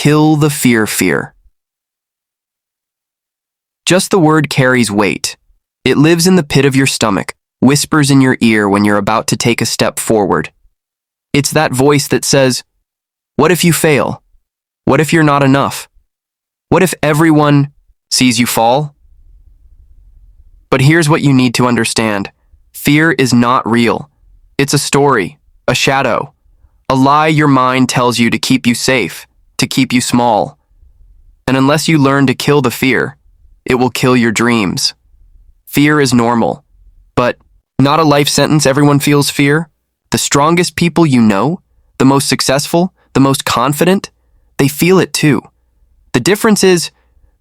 Kill the fear. Just the word carries weight. It lives in the pit of your stomach, whispers in your ear when you're about to take a step forward. It's that voice that says, what if you fail? What if you're not enough? What if everyone sees you fall? But here's what you need to understand. Fear is not real. It's a story, a shadow, a lie your mind tells you to keep you safe, to keep you small. And unless you learn to kill the fear, it will kill your dreams. Fear is normal, but not a life sentence. Everyone feels fear. The strongest people you know, the most successful, the most confident, they feel it too. The difference is,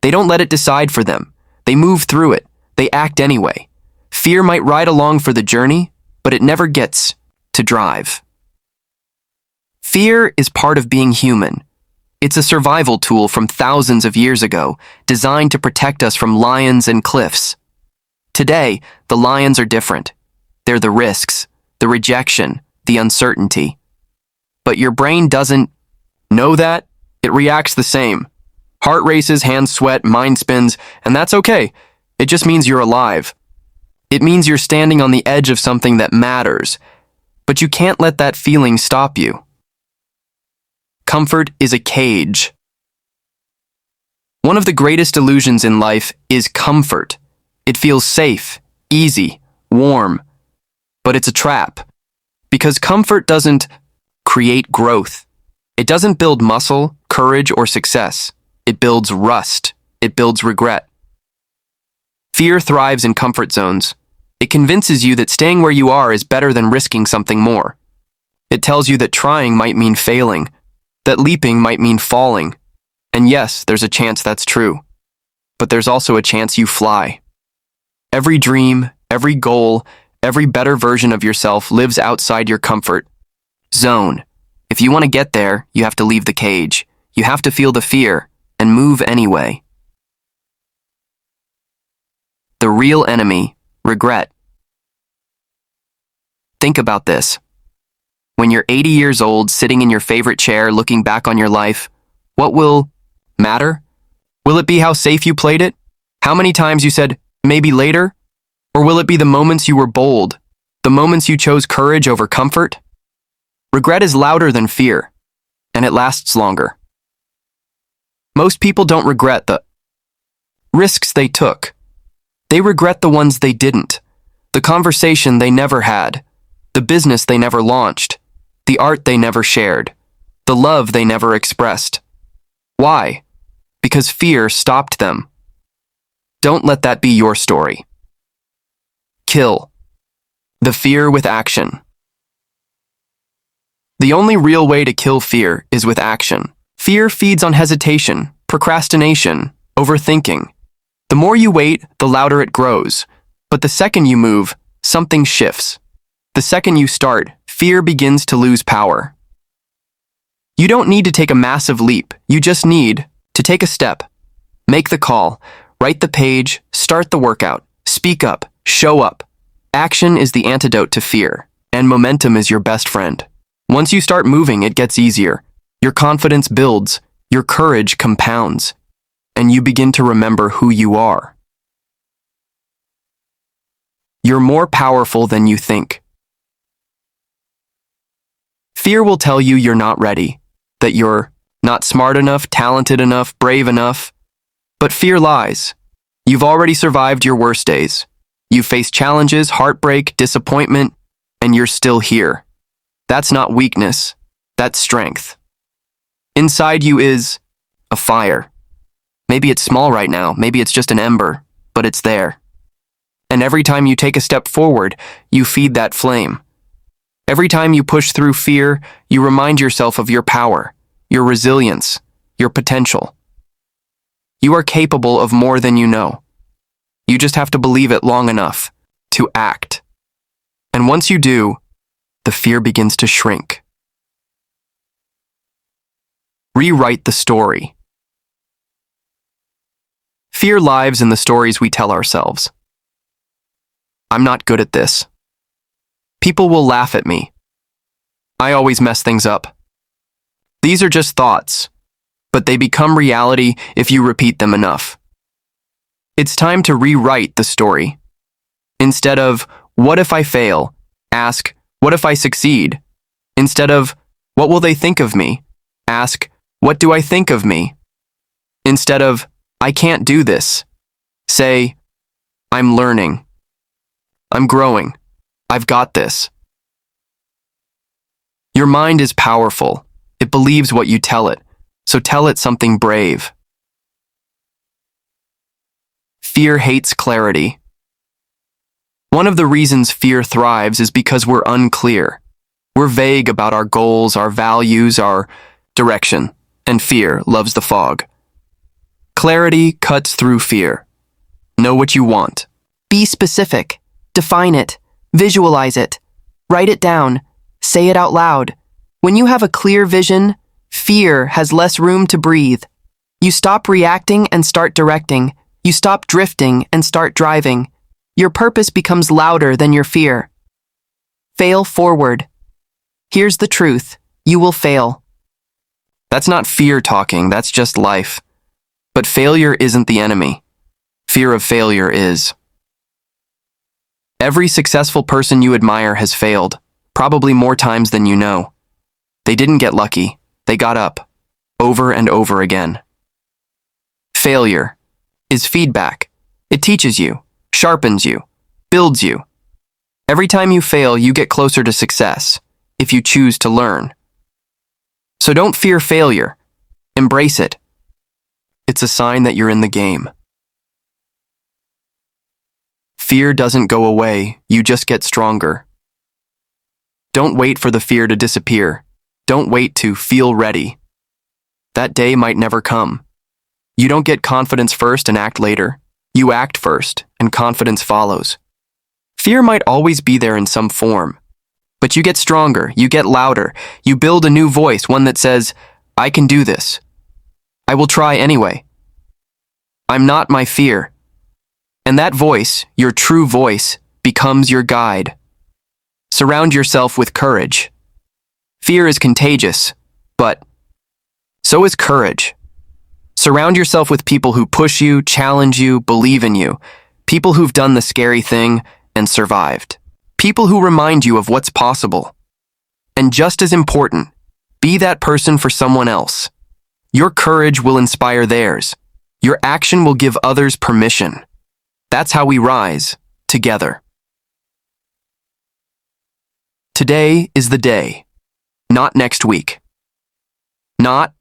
they don't let it decide for them. They move through it. They act anyway. Fear might ride along for the journey, but it never gets to drive. Fear is part of being human. It's a survival tool from thousands of years ago, designed to protect us from lions and cliffs. Today, the lions are different. They're the risks, the rejection, the uncertainty. But your brain doesn't know that. It reacts the same. Heart races, hands sweat, mind spins, and that's okay. It just means you're alive. It means you're standing on the edge of something that matters, but you can't let that feeling stop you. Comfort is a cage. One of the greatest illusions in life is comfort. It feels safe, easy, warm, but it's a trap. Because comfort doesn't create growth. It doesn't build muscle, courage, or success. It builds rust. It builds regret. Fear thrives in comfort zones. It convinces you that staying where you are is better than risking something more. It tells you that trying might mean failing, that leaping might mean falling. And yes, there's a chance that's true. But there's also a chance you fly. Every dream, every goal, every better version of yourself lives outside your comfort zone. If you want to get there, you have to leave the cage. You have to feel the fear and move anyway. The real enemy, regret. Think about this. When you're 80 years old, sitting in your favorite chair, looking back on your life, what will matter? Will it be how safe you played it? How many times you said, maybe later? Or will it be the moments you were bold, the moments you chose courage over comfort? Regret is louder than fear, and it lasts longer. Most people don't regret the risks they took. They regret the ones they didn't, the conversation they never had, the business they never launched, the art they never shared, the love they never expressed. Why? Because fear stopped them. Don't let that be your story. Kill the fear with action. The only real way to kill fear is with action. Fear feeds on hesitation, procrastination, overthinking. The more you wait, the louder it grows. But the second you move, something shifts. The second you start, fear begins to lose power. You don't need to take a massive leap. You just need to take a step. Make the call, write the page, start the workout, speak up, show up. Action is the antidote to fear, and momentum is your best friend. Once you start moving, it gets easier. Your confidence builds, your courage compounds, and you begin to remember who you are. You're more powerful than you think. Fear will tell you you're not ready, that you're not smart enough, talented enough, brave enough. But fear lies. You've already survived your worst days. You've faced challenges, heartbreak, disappointment, and you're still here. That's not weakness, that's strength. Inside you is a fire. Maybe it's small right now, maybe it's just an ember, but it's there. And every time you take a step forward, you feed that flame. Every time you push through fear, you remind yourself of your power, your resilience, your potential. You are capable of more than you know. You just have to believe it long enough to act. And once you do, the fear begins to shrink. Rewrite the story. Fear lives in the stories we tell ourselves. I'm not good at this. People will laugh at me. I always mess things up. These are just thoughts. but they become reality if you repeat them enough. It's time to rewrite the story. Instead of, what if I fail? Ask, what if I succeed? Instead of, what will they think of me? Ask, what do I think of me? Instead of, I can't do this. Say, I'm learning. I'm growing. I've got this. Your mind is powerful. It believes what you tell it, so tell it something brave. Fear hates clarity. One of the reasons fear thrives is because we're unclear. We're vague about our goals, our values, our direction, and fear loves the fog. Clarity cuts through fear. Know what you want. Be specific. Define it. Visualize it. Write it down. Say it out loud. When you have a clear vision, fear has less room to breathe. You stop reacting and start directing. You stop drifting and start driving. Your purpose becomes louder than your fear. Fail forward. Here's the truth. You will fail. That's not fear talking, that's just life. But failure isn't the enemy. Fear of failure is. Every successful person you admire has failed, probably more times than you know. They didn't get lucky. They got up, over and over again. Failure is feedback. It teaches you, sharpens you, builds you. Every time you fail, you get closer to success, if you choose to learn. So don't fear failure. Embrace it. It's a sign that you're in the game. Fear doesn't go away, you just get stronger. Don't wait for the fear to disappear. Don't wait to feel ready. That day might never come. You don't get confidence first and act later. You act first, and confidence follows. Fear might always be there in some form. But you get stronger, you get louder, you build a new voice, one that says, I can do this. I will try anyway. I'm not my fear. And that voice, your true voice, becomes your guide. Surround yourself with courage. Fear is contagious, but so is courage. Surround yourself with people who push you, challenge you, believe in you. People who've done the scary thing and survived. People who remind you of what's possible. And just as important, be that person for someone else. Your courage will inspire theirs. Your action will give others permission. That's how we rise, together. Today is the day, not next week. Not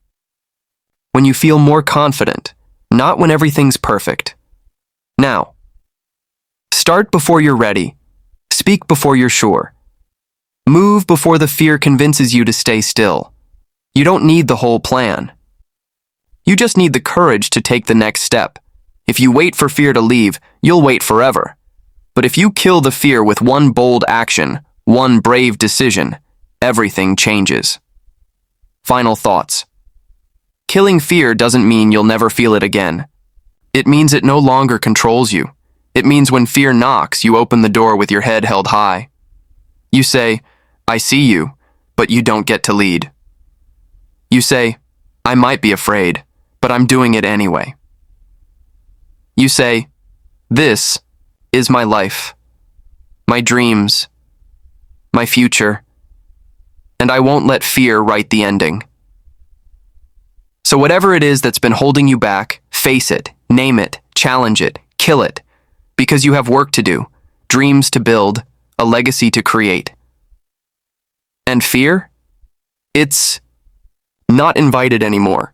when you feel more confident, not when everything's perfect. Now, start before you're ready. Speak before you're sure. Move before the fear convinces you to stay still. You don't need the whole plan. You just need the courage to take the next step. If you wait for fear to leave, you'll wait forever. But if you kill the fear with one bold action, one brave decision, everything changes. Final thoughts. Killing fear doesn't mean you'll never feel it again. It means it no longer controls you. It means when fear knocks, you open the door with your head held high. You say, I see you, but you don't get to lead. You say, I might be afraid, but I'm doing it anyway. You say, this is my life, my dreams, my future, and I won't let fear write the ending. So whatever it is that's been holding you back, face it, name it, challenge it, kill it, because you have work to do, dreams to build, a legacy to create. And fear? It's not invited anymore.